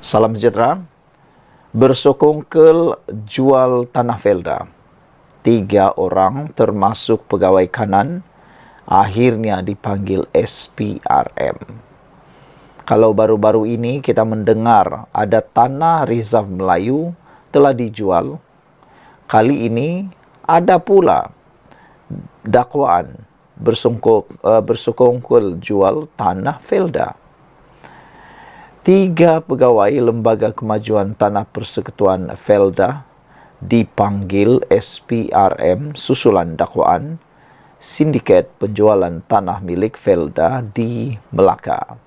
Salam sejahtera. Bersekongkol jual tanah Felda. 3 orang termasuk pegawai kanan akhirnya dipanggil SPRM. Kalau baru-baru ini kita mendengar ada tanah reserve Melayu telah dijual, kali ini ada pula dakwaan bersekongkol jual tanah Felda. 3 pegawai Lembaga Kemajuan Tanah Persekutuan Felda dipanggil SPRM susulan dakwaan sindiket penjualan tanah milik Felda di Melaka.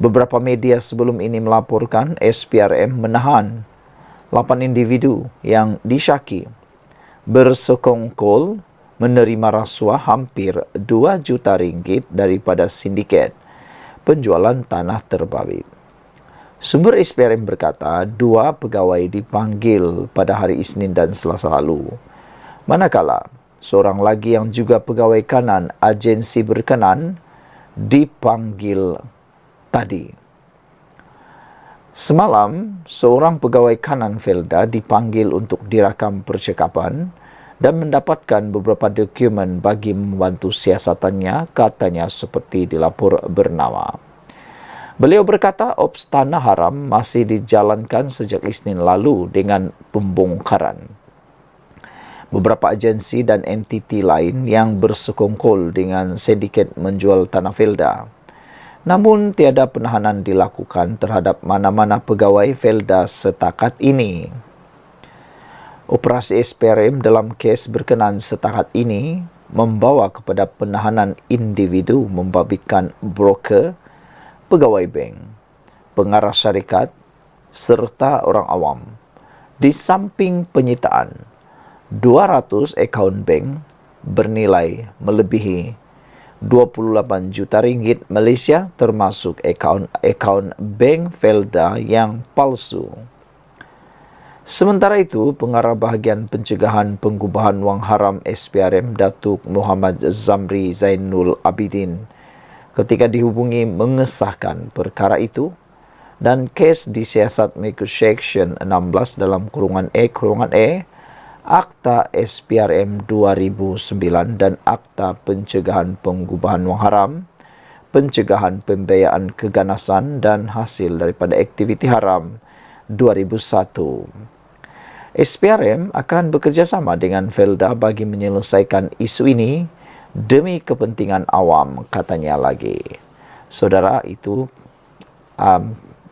Beberapa media sebelum ini melaporkan SPRM menahan 8 individu yang disyaki bersekongkol menerima rasuah hampir 2 juta ringgit daripada sindiket penjualan tanah terbabit. Sumber SPRM berkata 2 pegawai dipanggil pada hari Isnin dan Selasa lalu, manakala seorang lagi yang juga pegawai kanan agensi berkenan dipanggil tadi. Semalam, seorang pegawai kanan Felda dipanggil untuk dirakam percakapan dan mendapatkan beberapa dokumen bagi membantu siasatannya, katanya seperti dilapor bernama. Beliau berkata ops tanah haram masih dijalankan sejak Isnin lalu dengan pembongkaran. Beberapa agensi dan entiti lain yang bersekongkol dengan sindiket menjual tanah Felda. Namun tiada penahanan dilakukan terhadap mana-mana pegawai Felda setakat ini. Operasi SPRM dalam kes berkenaan setakat ini membawa kepada penahanan individu membabitkan broker, pegawai bank, pengarah syarikat serta orang awam. Di samping penyitaan 200 akaun bank bernilai melebihi 28 juta ringgit Malaysia termasuk akaun bank Felda yang palsu. Sementara itu, pengarah bahagian pencegahan pengubahan wang haram SPRM Datuk Muhammad Zamri Zainul Abidin ketika dihubungi mengesahkan perkara itu dan kes disiasat mengikut Seksyen 16 dalam kurungan E Akta SPRM 2009 dan Akta Pencegahan Pengubahan Wang Haram, Pencegahan Pembiayaan Keganasan dan Hasil daripada Aktiviti Haram 2001. SPRM akan bekerjasama dengan Felda bagi menyelesaikan isu ini demi kepentingan awam, katanya lagi. Saudara, itu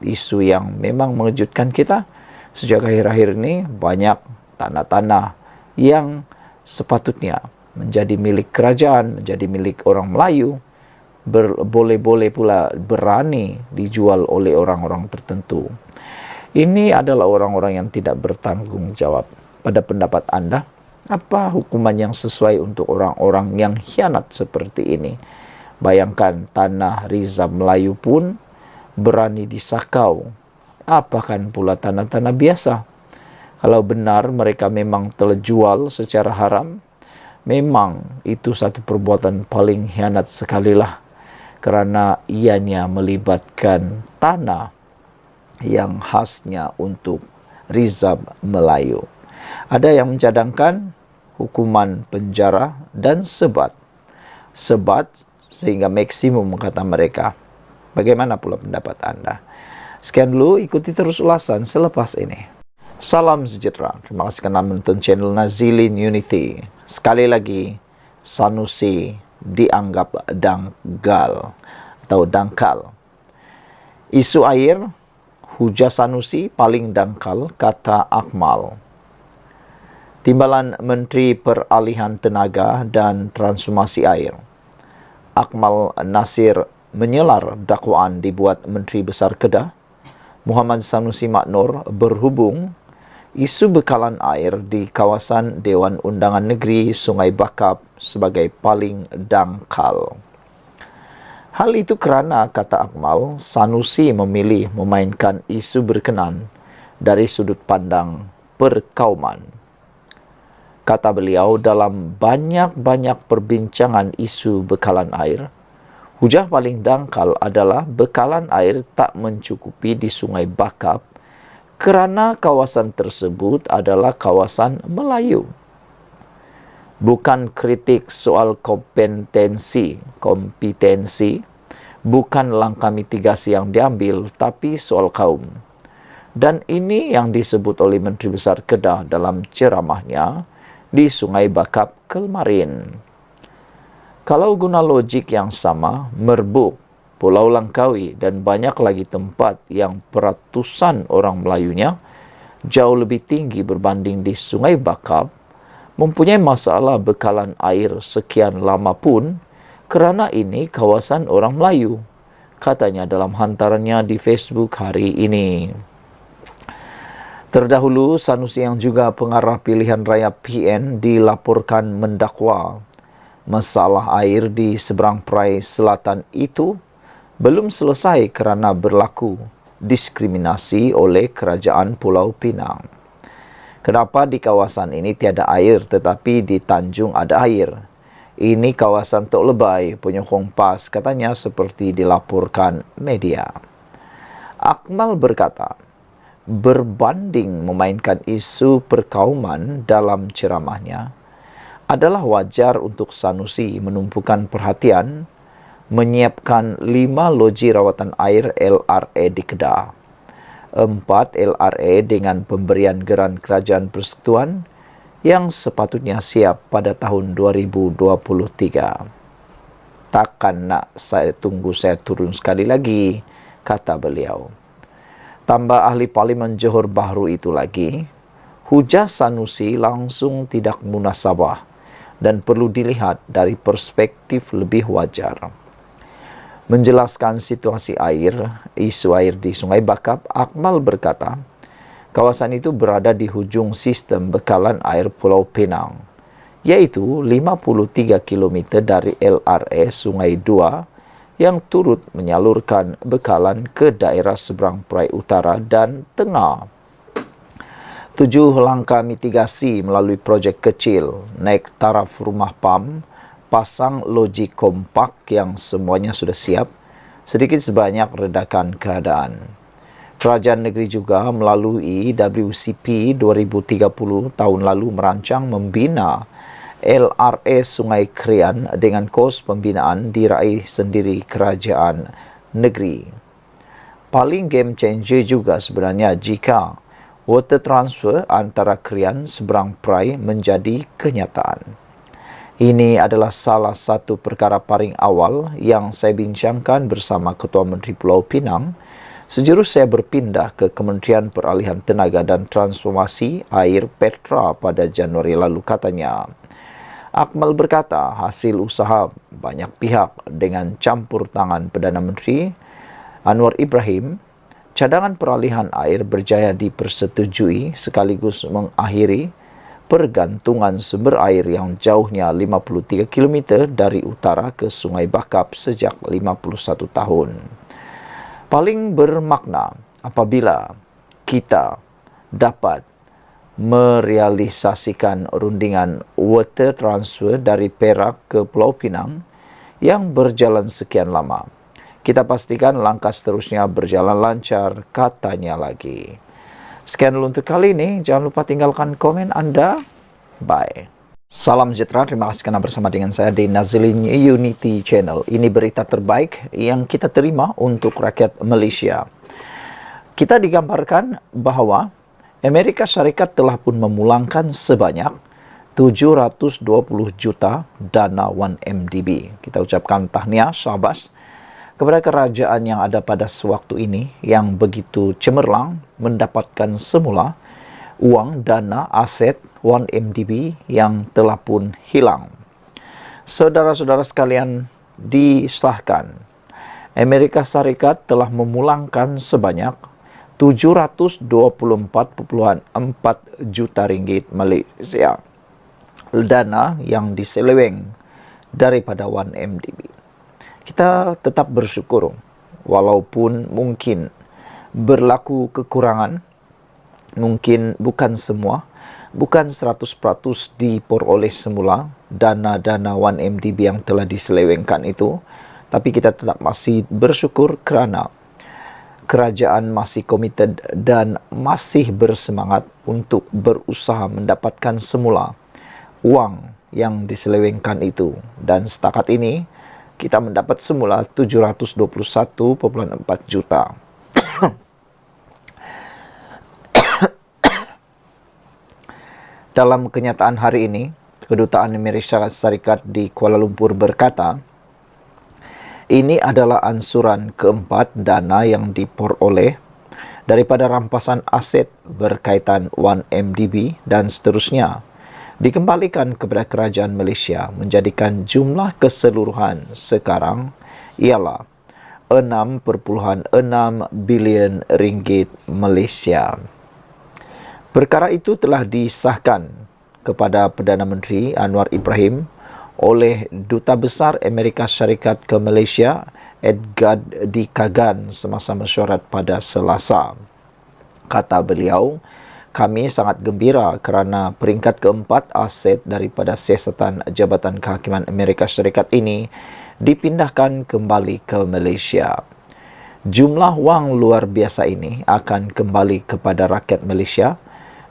isu yang memang mengejutkan kita. Sejak akhir-akhir ini banyak tanah-tanah yang sepatutnya menjadi milik kerajaan, menjadi milik orang Melayu, boleh-boleh pula berani dijual oleh orang-orang tertentu. Ini adalah orang-orang yang tidak bertanggung jawab. Pada pendapat anda, apa hukuman yang sesuai untuk orang-orang yang khianat seperti ini? Bayangkan tanah Rizab Melayu pun berani disakau. Apakan pula tanah-tanah biasa? Kalau benar mereka memang telah jual secara haram, memang itu satu perbuatan paling khianat sekalilah, kerana ianya melibatkan tanah yang khasnya untuk Rizab Melayu. Ada yang mencadangkan hukuman penjara dan sebat. Sebat sehingga maksimum, kata mereka. Bagaimana pula pendapat anda? Sekian dulu, ikuti terus ulasan selepas ini. Salam sejahtera. Terima kasih kerana menonton channel Nazilin Unity. Sekali lagi, Sanusi dianggap dangkal atau dangkal. Isu air, hujah Sanusi paling dangkal, kata Akmal. Timbalan Menteri Peralihan Tenaga dan Transformasi Air, Akmal Nasir, menyelar dakwaan dibuat Menteri Besar Kedah, Muhammad Sanusi Maknor, berhubung isu bekalan air di kawasan Dewan Undangan Negeri Sungai Bakap sebagai paling dangkal. Hal itu kerana, kata Akmal, Sanusi memilih memainkan isu berkenan dari sudut pandang perkauman. Kata beliau, dalam banyak-banyak perbincangan isu bekalan air, Hujah paling dangkal adalah bekalan air tak mencukupi di Sungai Bakap kerana kawasan tersebut adalah kawasan Melayu. Bukan kritik soal kompetensi, bukan langkah mitigasi yang diambil, tapi soal kaum. Dan ini yang disebut oleh Menteri Besar Kedah dalam ceramahnya di Sungai Bakap kemarin. Kalau guna logik yang sama, Merbuk, Pulau Langkawi dan banyak lagi tempat yang peratusan orang Melayunya jauh lebih tinggi berbanding di Sungai Bakap, mempunyai masalah bekalan air sekian lama pun kerana ini kawasan orang Melayu, katanya dalam hantarannya di Facebook hari ini. Terdahulu, Sanusi yang juga pengarah pilihan raya PN dilaporkan mendakwa masalah air di seberang perai selatan itu belum selesai kerana berlaku diskriminasi oleh Kerajaan Pulau Pinang. Kenapa di kawasan ini tiada air tetapi di Tanjung ada air? Ini kawasan Tok Lebay, penyokong PAS, katanya seperti dilaporkan media. Akmal berkata, berbanding memainkan isu perkauman dalam ceramahnya, adalah wajar untuk Sanusi menumpukan perhatian menyiapkan 5 loji rawatan air LRA di Kedah, 4 LRA dengan pemberian geran Kerajaan Persekutuan yang sepatutnya siap pada tahun 2023. Takkan nak saya tunggu saya turun sekali lagi, kata beliau. Tambah ahli Parlimen Johor Bahru itu lagi, hujah Sanusi langsung tidak munasabah dan perlu dilihat dari perspektif lebih wajar. Menjelaskan situasi air, isu air di Sungai Bakap, Akmal berkata, kawasan itu berada di hujung sistem bekalan air Pulau Pinang, iaitu 53 km dari LRA Sungai Dua yang turut menyalurkan bekalan ke daerah seberang perai utara dan tengah. 7 langkah mitigasi melalui projek kecil, naik taraf rumah PAM, pasang loji kompak yang semuanya sudah siap, sedikit sebanyak redakan keadaan. Kerajaan negeri juga melalui WCP 2030 tahun lalu merancang membina LRA Sungai Krian dengan kos pembinaan diraih sendiri kerajaan negeri. Paling game changer juga sebenarnya jika water transfer antara Krian seberang perai menjadi kenyataan. Ini adalah salah satu perkara paling awal yang saya bincangkan bersama Ketua Menteri Pulau Pinang sejurus saya berpindah ke Kementerian Peralihan Tenaga dan Transformasi Air Petra pada Januari lalu, katanya. Akmal berkata hasil usaha banyak pihak dengan campur tangan Perdana Menteri Anwar Ibrahim, cadangan peralihan air berjaya dipersetujui sekaligus mengakhiri pergantungan sumber air yang jauhnya 53 km dari utara ke Sungai Bakap sejak 51 tahun. Paling bermakna apabila kita dapat merealisasikan rundingan water transfer dari Perak ke Pulau Pinang yang berjalan sekian lama. Kita pastikan langkah seterusnya berjalan lancar, katanya lagi. Sekian dulu untuk kali ini. Jangan lupa tinggalkan komen Anda. Bye. Salam sejahtera. Terima kasih karena bersama dengan saya di Nazilin Unity Channel. Ini berita terbaik yang kita terima untuk rakyat Malaysia. Kita digambarkan bahwa Amerika Syarikat telah pun memulangkan sebanyak 720 juta dana 1MDB. Kita ucapkan tahniah, syabas kepada kerajaan yang ada pada sewaktu ini yang begitu cemerlang mendapatkan semula uang dana aset 1MDB yang telah pun hilang. Saudara-saudara sekalian, disahkan Amerika Syarikat telah memulangkan sebanyak 724,4 juta ringgit Malaysia dana yang diseleweng daripada 1MDB. Kita tetap bersyukur walaupun mungkin berlaku kekurangan, mungkin bukan semua, bukan 100% diperoleh semula dana-dana 1MDB yang telah diselewengkan itu, Tapi kita tetap masih bersyukur kerana kerajaan masih komited dan masih bersemangat untuk berusaha mendapatkan semula wang yang diselewengkan itu. Dan setakat ini, kita mendapat semula 721,4 juta. Dalam kenyataan hari ini, Kedutaan Amerika Serikat di Kuala Lumpur berkata, ini adalah ansuran keempat dana yang diperoleh daripada rampasan aset berkaitan 1MDB dan seterusnya dikembalikan kepada kerajaan Malaysia, menjadikan jumlah keseluruhan sekarang ialah 6.6 bilion ringgit Malaysia. Perkara itu telah disahkan kepada Perdana Menteri Anwar Ibrahim oleh Duta Besar Amerika Syarikat ke Malaysia, Edgard D. Kagan, semasa mesyuarat pada Selasa. Kata beliau, kami sangat gembira kerana peringkat keempat aset daripada siasatan Jabatan Kehakiman Amerika Syarikat ini dipindahkan kembali ke Malaysia. Jumlah wang luar biasa ini akan kembali kepada rakyat Malaysia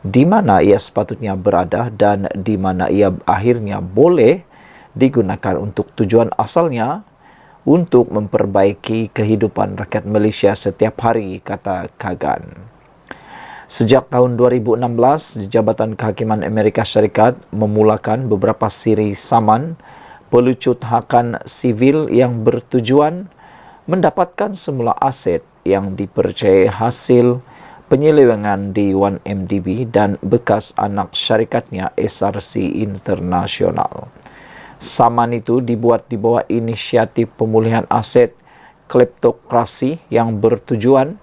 di mana ia sepatutnya berada dan di mana ia akhirnya boleh digunakan untuk tujuan asalnya untuk memperbaiki kehidupan rakyat Malaysia setiap hari, kata Kagan. Sejak tahun 2016, Jabatan Kehakiman Amerika Syarikat memulakan beberapa siri saman pelucut hakan sivil yang bertujuan mendapatkan semula aset yang dipercayai hasil penyelewengan di 1MDB dan bekas anak syarikatnya SRC International. Saman itu dibuat di bawah inisiatif pemulihan aset kleptokrasi yang bertujuan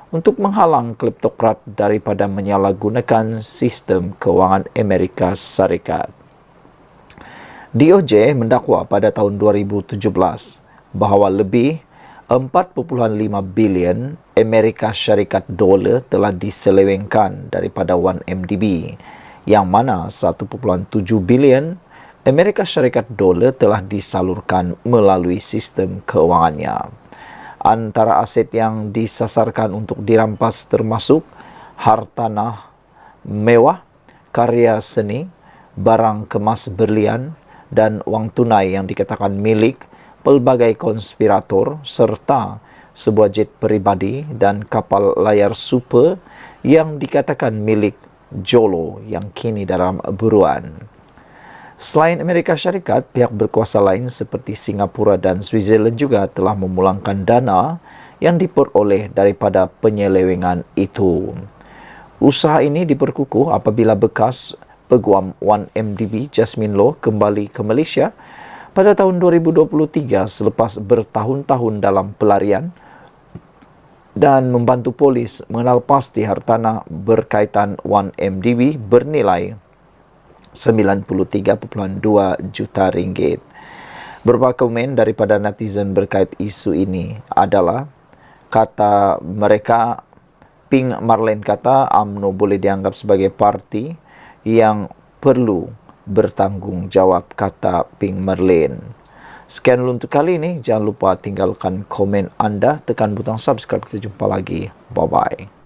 untuk menghalang kleptokrat daripada menyalahgunakan sistem kewangan Amerika Serikat. DOJ mendakwa pada tahun 2017 bahawa lebih 4.5 bilion Amerika Syarikat dolar telah diselewengkan daripada 1MDB, yang mana 1.7 bilion Amerika Syarikat dolar telah disalurkan melalui sistem kewangannya. Antara aset yang disasarkan untuk dirampas termasuk hartanah mewah, karya seni, barang kemas berlian dan wang tunai yang dikatakan milik pelbagai konspirator serta sebuah jet peribadi dan kapal layar super yang dikatakan milik Jolo yang kini dalam buruan. Selain Amerika Syarikat, pihak berkuasa lain seperti Singapura dan Switzerland juga telah memulangkan dana yang diperoleh daripada penyelewengan itu. Usaha ini diperkukuh apabila bekas peguam 1MDB Jasmine Loh kembali ke Malaysia pada tahun 2023 selepas bertahun-tahun dalam pelarian dan membantu polis mengenal pasti hartanah berkaitan 1MDB bernilai 93.2 juta ringgit. Beberapa komen daripada netizen berkait isu ini adalah, kata mereka, Ping Marlene kata UMNO boleh dianggap sebagai parti yang perlu bertanggungjawab, kata Ping Marlene. Sekian dulu untuk kali ini. Jangan lupa tinggalkan komen anda, tekan butang subscribe. Kita jumpa lagi. Bye-bye.